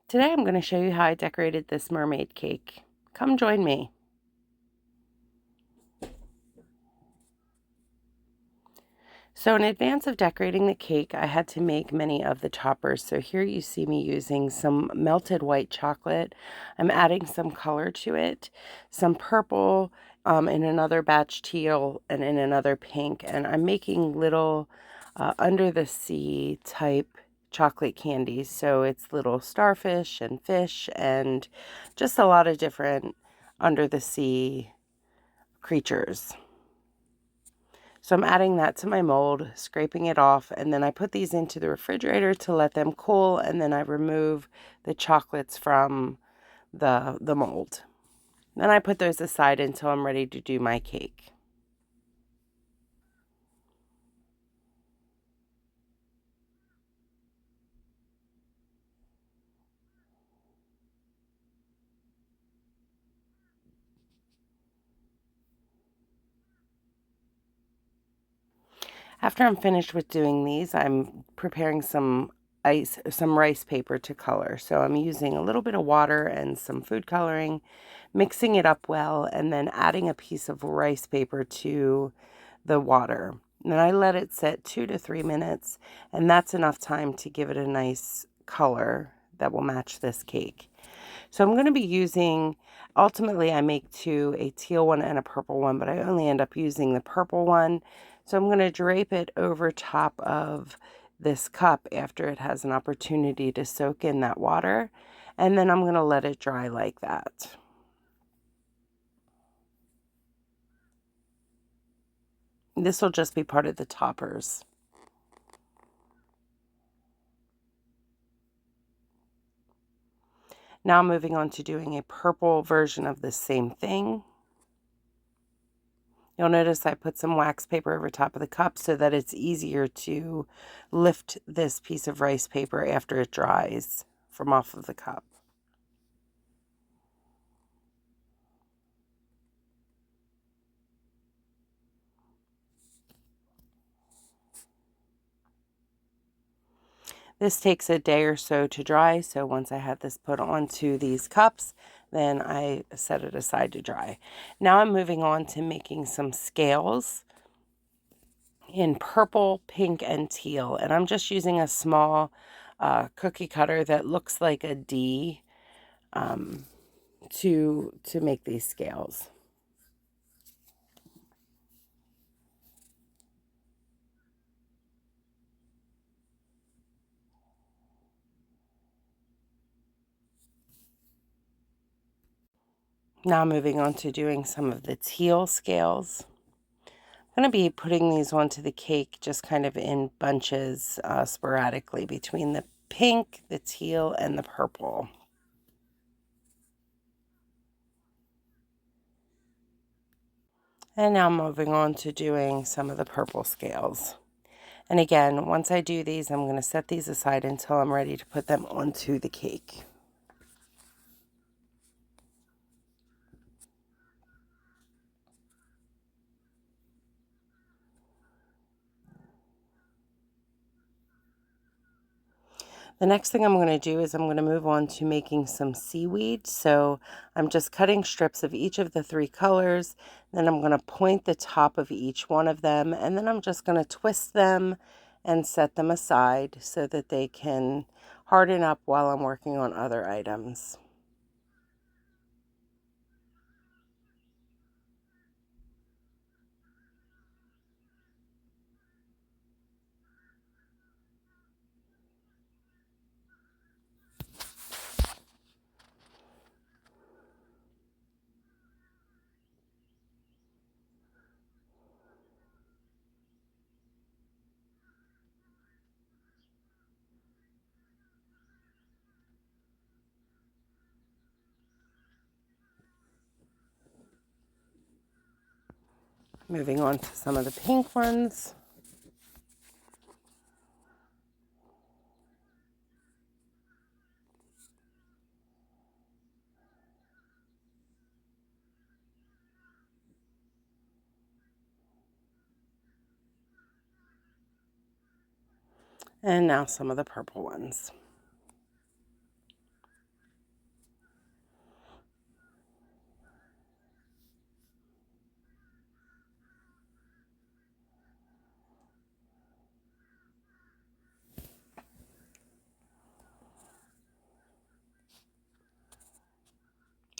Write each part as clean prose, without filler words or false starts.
Today I'm going to show you how I decorated this mermaid cake. Come join me. So in advance of decorating the cake, I had to make many of the toppers. So here you see me using some melted white chocolate. I'm adding some color to it, some purple, in another batch teal, and in another pink. And I'm making little under the sea type chocolate candies. So it's little starfish and fish and just a lot of different under the sea creatures. So I'm adding that to my mold, scraping it off, and then I put these into the refrigerator to let them cool, and then I remove the chocolates from the mold. Then I put those aside until I'm ready to do my cake. After I'm finished with doing these, I'm preparing some rice paper to color. So I'm using a little bit of water and some food coloring, mixing it up well, and then adding a piece of rice paper to the water. And then I let it sit 2 to 3 minutes, and that's enough time to give it a nice color that will match this cake. So I'm going to be using, ultimately I make two, a teal one and a purple one, but I only end up using the purple one. So I'm going to drape it over top of this cup after it has an opportunity to soak in that water. And then I'm going to let it dry like that. This will just be part of the toppers. Now moving on to doing a purple version of the same thing. You'll notice I put some wax paper over top of the cup so that it's easier to lift this piece of rice paper after it dries from off of the cup. This takes a day or so to dry, so once I had this put onto these cups, then I set it aside to dry. Now I'm moving on to making some scales in purple, pink, and teal, and I'm just using a small cookie cutter that looks like a D to make these scales. Now moving on to doing some of the teal scales. I'm going to be putting these onto the cake just kind of in bunches sporadically between the pink, the teal, and the purple. And now moving on to doing some of the purple scales. And again, once I do these, I'm going to set these aside until I'm ready to put them onto the cake. The next thing I'm going to do is I'm going to move on to making some seaweed. So I'm just cutting strips of each of the three colors. Then I'm going to point the top of each one of them. And then I'm just going to twist them and set them aside so that they can harden up while I'm working on other items. Moving on to some of the pink ones. And now some of the purple ones.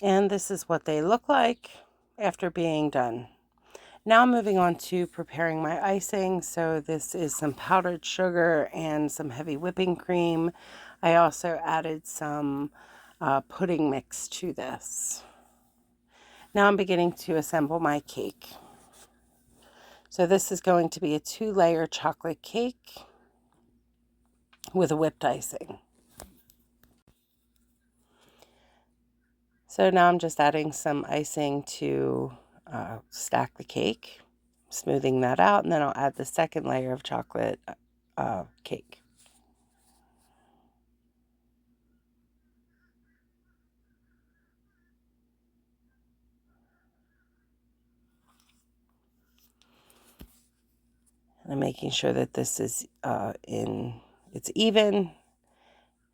And this is what they look like after being done. Now I'm moving on to preparing my icing. So this is some powdered sugar and some heavy whipping cream. I also added some pudding mix to this. Now I'm beginning to assemble my cake. So this is going to be a 2-layer chocolate cake with a whipped icing. So now I'm just adding some icing to stack the cake, smoothing that out, and then I'll add the second layer of chocolate cake. And I'm making sure that this is it's even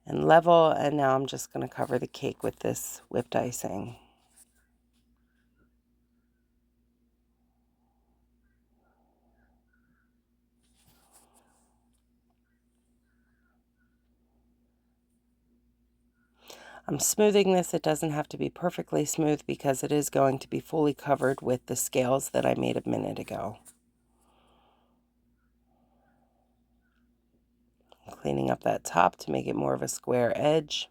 and level, and now I'm just going to cover the cake with this whipped icing. I'm smoothing this. It doesn't have to be perfectly smooth because it is going to be fully covered with the scales that I made a minute ago. Cleaning up that top to make it more of a square edge.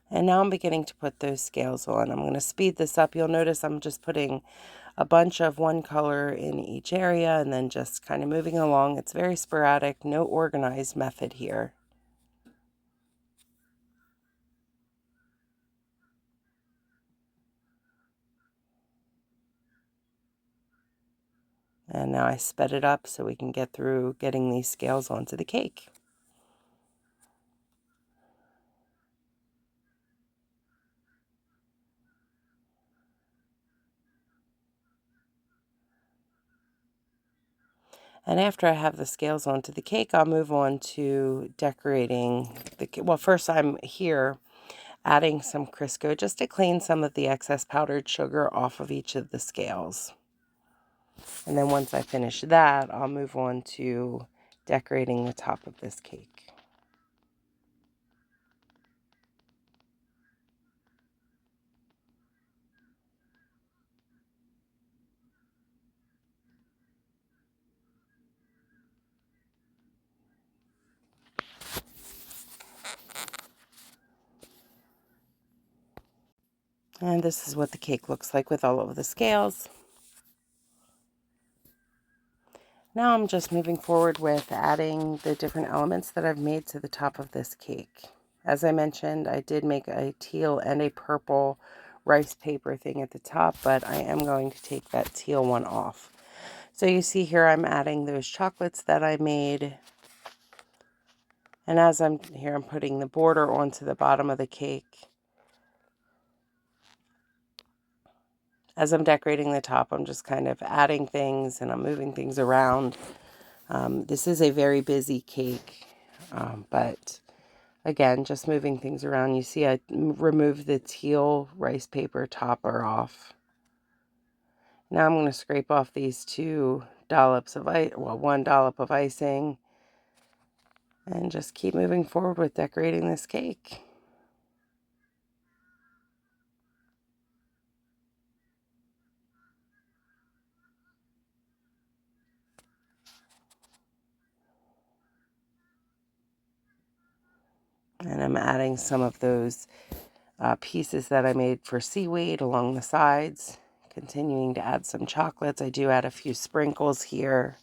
And now I'm beginning to put those scales on. I'm going to speed this up. You'll notice I'm just putting a bunch of one color in each area and then just kind of moving along. It's very sporadic, no organized method here. And now I sped it up so we can get through getting these scales onto the cake. And after I have the scales onto the cake, I'll move on to decorating the cake. Well, first I'm here adding some Crisco just to clean some of the excess powdered sugar off of each of the scales. And then once I finish that, I'll move on to decorating the top of this cake. And this is what the cake looks like with all of the scales. Now I'm just moving forward with adding the different elements that I've made to the top of this cake. As I mentioned, I did make a teal and a purple rice paper thing at the top, but I am going to take that teal one off. So you see here I'm adding those chocolates that I made. And as I'm putting the border onto the bottom of the cake. As I'm decorating the top, I'm just kind of adding things and I'm moving things around. This is a very busy cake, but again, just moving things around. You see I removed the teal rice paper topper off. Now I'm going to scrape off these 2 dollops of one dollop of icing and just keep moving forward with decorating this cake. And I'm adding some of those pieces that I made for seaweed along the sides. Continuing to add some chocolates. I do add a few sprinkles here.